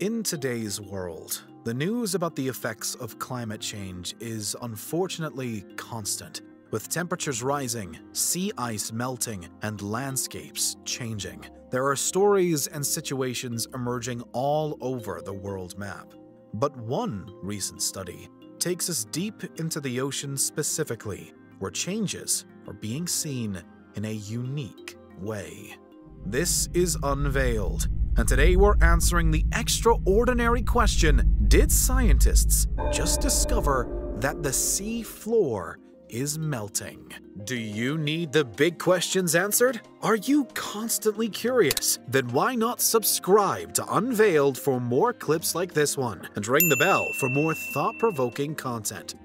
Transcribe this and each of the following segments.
In today's world, the news about the effects of climate change is unfortunately constant, with temperatures rising, sea ice melting, and landscapes changing. There are stories and situations emerging all over the world map. But one recent study takes us deep into the ocean specifically, where changes are being seen in a unique way. This is Unveiled, and today we're answering the extraordinary question: did scientists just discover that the sea floor is melting? Do you need the big questions answered? Are you constantly curious? Then why not subscribe to Unveiled for more clips like this one, and ring the bell for more thought-provoking content.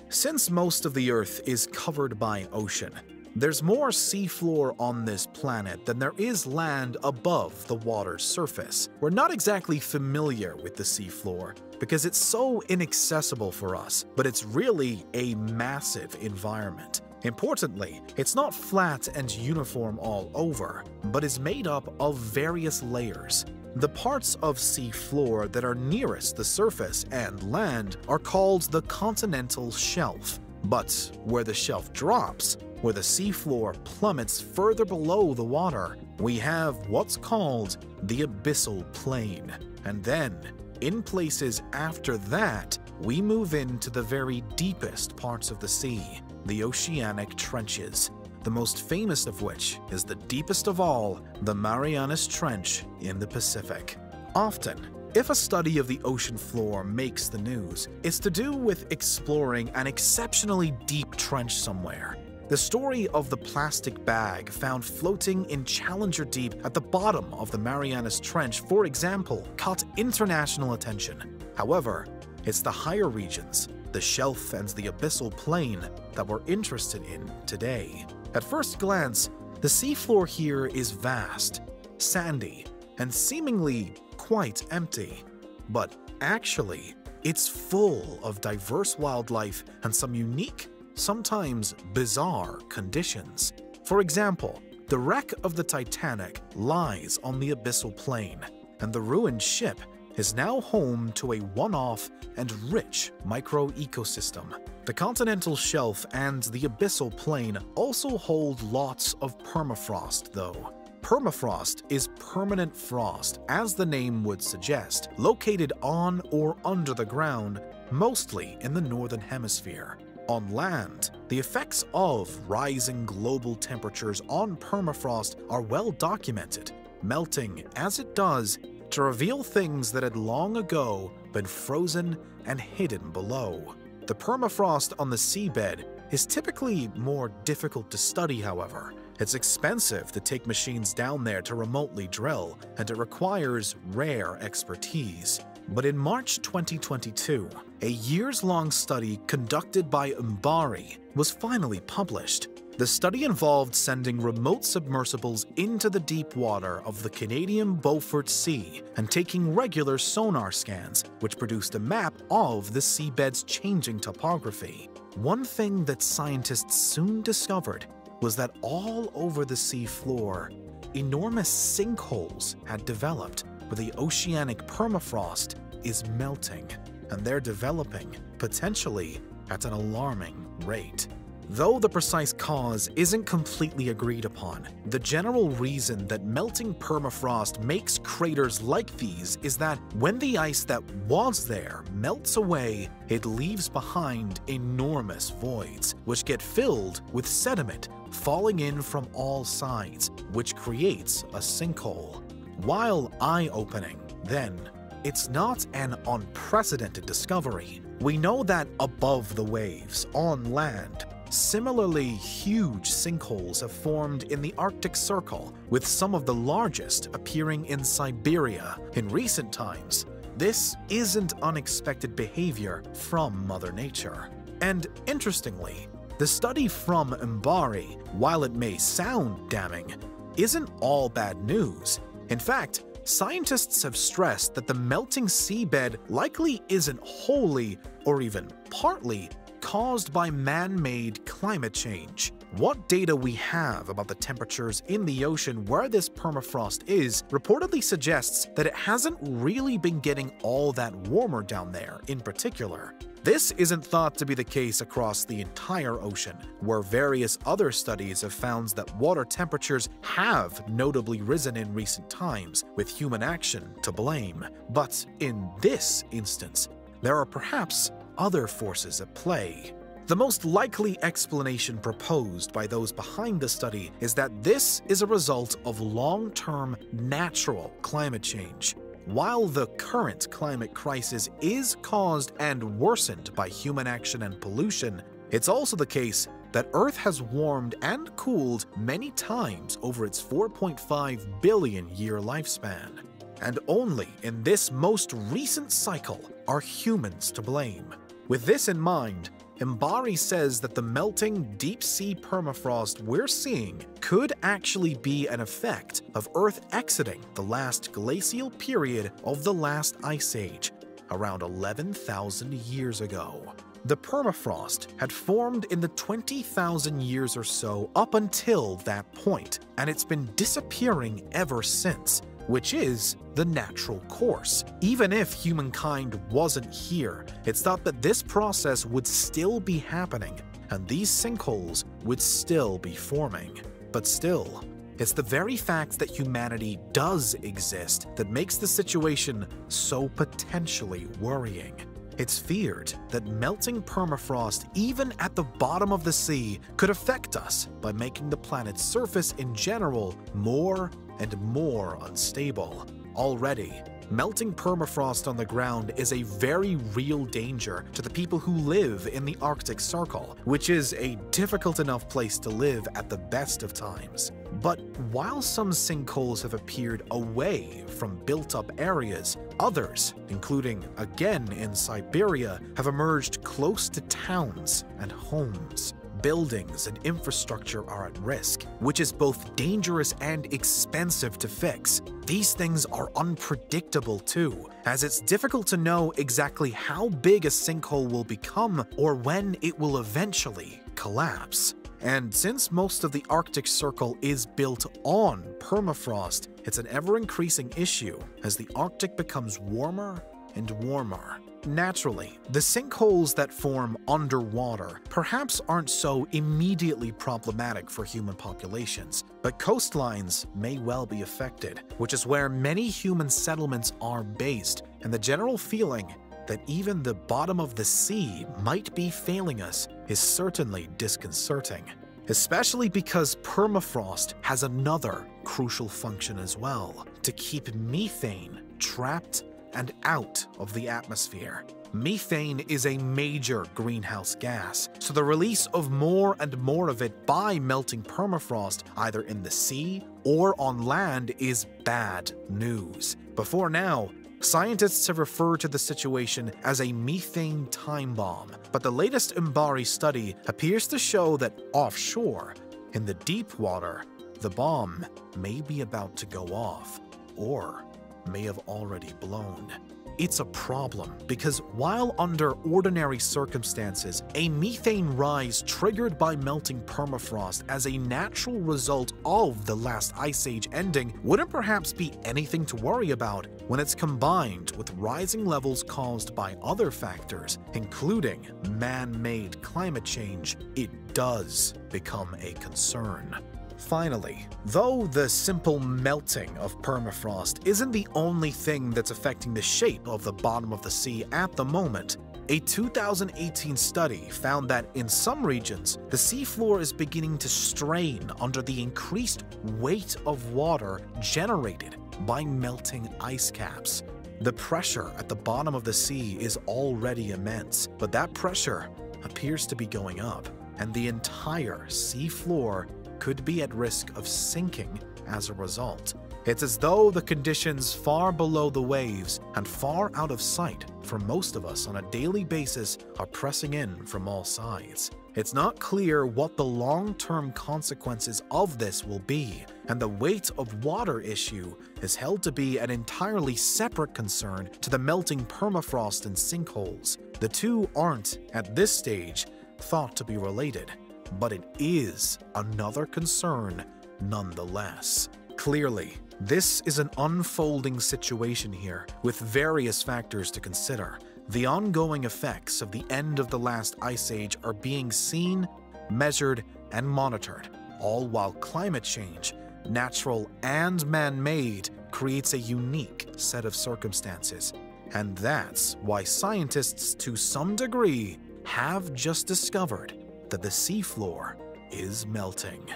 Since most of the Earth is covered by ocean, there's more seafloor on this planet than there is land above the water's surface. We're not exactly familiar with the seafloor because it's so inaccessible for us, but it's really a massive environment. Importantly, it's not flat and uniform all over, but is made up of various layers. The parts of seafloor that are nearest the surface and land are called the continental shelf. But where the shelf drops, where the seafloor plummets further below the water, we have what's called the abyssal plain. And then, in places after that, we move into the very deepest parts of the sea, the oceanic trenches, the most famous of which is the deepest of all, the Marianas Trench in the Pacific. Often, if a study of the ocean floor makes the news, it's to do with exploring an exceptionally deep trench somewhere. The story of the plastic bag found floating in Challenger Deep at the bottom of the Marianas Trench, for example, caught international attention. However, it's the higher regions, the shelf and the abyssal plain, that we're interested in today. At first glance, the seafloor here is vast, sandy, and seemingly quite empty. But actually, it's full of diverse wildlife and some unique, sometimes bizarre conditions. For example, the wreck of the Titanic lies on the abyssal plain, and the ruined ship is now home to a one-off and rich micro-ecosystem. The continental shelf and the abyssal plain also hold lots of permafrost, though. Permafrost is permanent frost, as the name would suggest, located on or under the ground, mostly in the northern hemisphere. On land, the effects of rising global temperatures on permafrost are well documented, melting as it does to reveal things that had long ago been frozen and hidden below. The permafrost on the seabed is typically more difficult to study, however. It's expensive to take machines down there to remotely drill, and it requires rare expertise. But in March 2022, a years-long study conducted by Unveiled was finally published. The study involved sending remote submersibles into the deep water of the Canadian Beaufort Sea and taking regular sonar scans, which produced a map of the seabed's changing topography. One thing that scientists soon discovered was that all over the sea floor, enormous sinkholes had developed where the oceanic permafrost is melting, and they're developing, potentially, at an alarming rate. Though the precise cause isn't completely agreed upon, the general reason that melting permafrost makes craters like these is that when the ice that was there melts away, it leaves behind enormous voids, which get filled with sediment falling in from all sides, which creates a sinkhole. While eye-opening, then, it's not an unprecedented discovery. We know that above the waves, on land, similarly huge sinkholes have formed in the Arctic Circle, with some of the largest appearing in Siberia in recent times. This isn't unexpected behavior from Mother Nature. And interestingly, the study from Unveiled, while it may sound damning, isn't all bad news. In fact, scientists have stressed that the melting seabed likely isn't wholly or even partly caused by man-made climate change. What data we have about the temperatures in the ocean where this permafrost is reportedly suggests that it hasn't really been getting all that warmer down there in particular. This isn't thought to be the case across the entire ocean, where various other studies have found that water temperatures have notably risen in recent times, with human action to blame. But in this instance, there are perhaps other forces at play. The most likely explanation proposed by those behind the study is that this is a result of long-term natural climate change. While the current climate crisis is caused and worsened by human action and pollution, it's also the case that Earth has warmed and cooled many times over its 4.5 billion year lifespan. And only in this most recent cycle are humans to blame. With this in mind, Mbari says that the melting deep-sea permafrost we're seeing could actually be an effect of Earth exiting the last glacial period of the last ice age, around 11,000 years ago. The permafrost had formed in the 20,000 years or so up until that point, and it's been disappearing ever since, which is the natural course. Even if humankind wasn't here, it's thought that this process would still be happening, and these sinkholes would still be forming. But still, it's the very fact that humanity does exist that makes the situation so potentially worrying. It's feared that melting permafrost, even at the bottom of the sea, could affect us by making the planet's surface in general more and more unstable. Already, melting permafrost on the ground is a very real danger to the people who live in the Arctic Circle, which is a difficult enough place to live at the best of times. But while some sinkholes have appeared away from built-up areas, others, including again in Siberia, have emerged close to towns and homes. Buildings and infrastructure are at risk, which is both dangerous and expensive to fix. These things are unpredictable too, as it's difficult to know exactly how big a sinkhole will become or when it will eventually collapse. And since most of the Arctic Circle is built on permafrost, it's an ever-increasing issue as the Arctic becomes warmer and warmer. Naturally, the sinkholes that form underwater perhaps aren't so immediately problematic for human populations, but coastlines may well be affected, which is where many human settlements are based, and the general feeling that even the bottom of the sea might be failing us is certainly disconcerting, especially because permafrost has another crucial function as well: to keep methane trapped and out of the atmosphere. Methane is a major greenhouse gas, so the release of more and more of it by melting permafrost, either in the sea or on land, is bad news. Before now, scientists have referred to the situation as a methane time bomb, but the latest Mbari study appears to show that offshore, in the deep water, the bomb may be about to go off, or may have already blown. It's a problem because while under ordinary circumstances, a methane rise triggered by melting permafrost as a natural result of the last ice age ending wouldn't perhaps be anything to worry about, when it's combined with rising levels caused by other factors, including man-made climate change, it does become a concern. Finally, though the simple melting of permafrost isn't the only thing that's affecting the shape of the bottom of the sea at the moment, a 2018 study found that in some regions, the seafloor is beginning to strain under the increased weight of water generated by melting ice caps. The pressure at the bottom of the sea is already immense, but that pressure appears to be going up, and the entire seafloor could be at risk of sinking as a result. It's as though the conditions far below the waves and far out of sight for most of us on a daily basis are pressing in from all sides. It's not clear what the long-term consequences of this will be, and the weight of water issue is held to be an entirely separate concern to the melting permafrost and sinkholes. The two aren't, at this stage, thought to be related. but it is another concern nonetheless. Clearly, this is an unfolding situation here, with various factors to consider. The ongoing effects of the end of the last ice age are being seen, measured, and monitored, all while climate change, natural and man-made, creates a unique set of circumstances. And that's why scientists, to some degree, have just discovered that the seafloor is melting.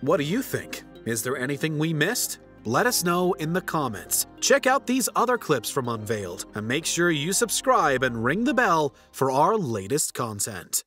What do you think? Is there anything we missed? Let us know in the comments. Check out these other clips from Unveiled, and make sure you subscribe and ring the bell for our latest content.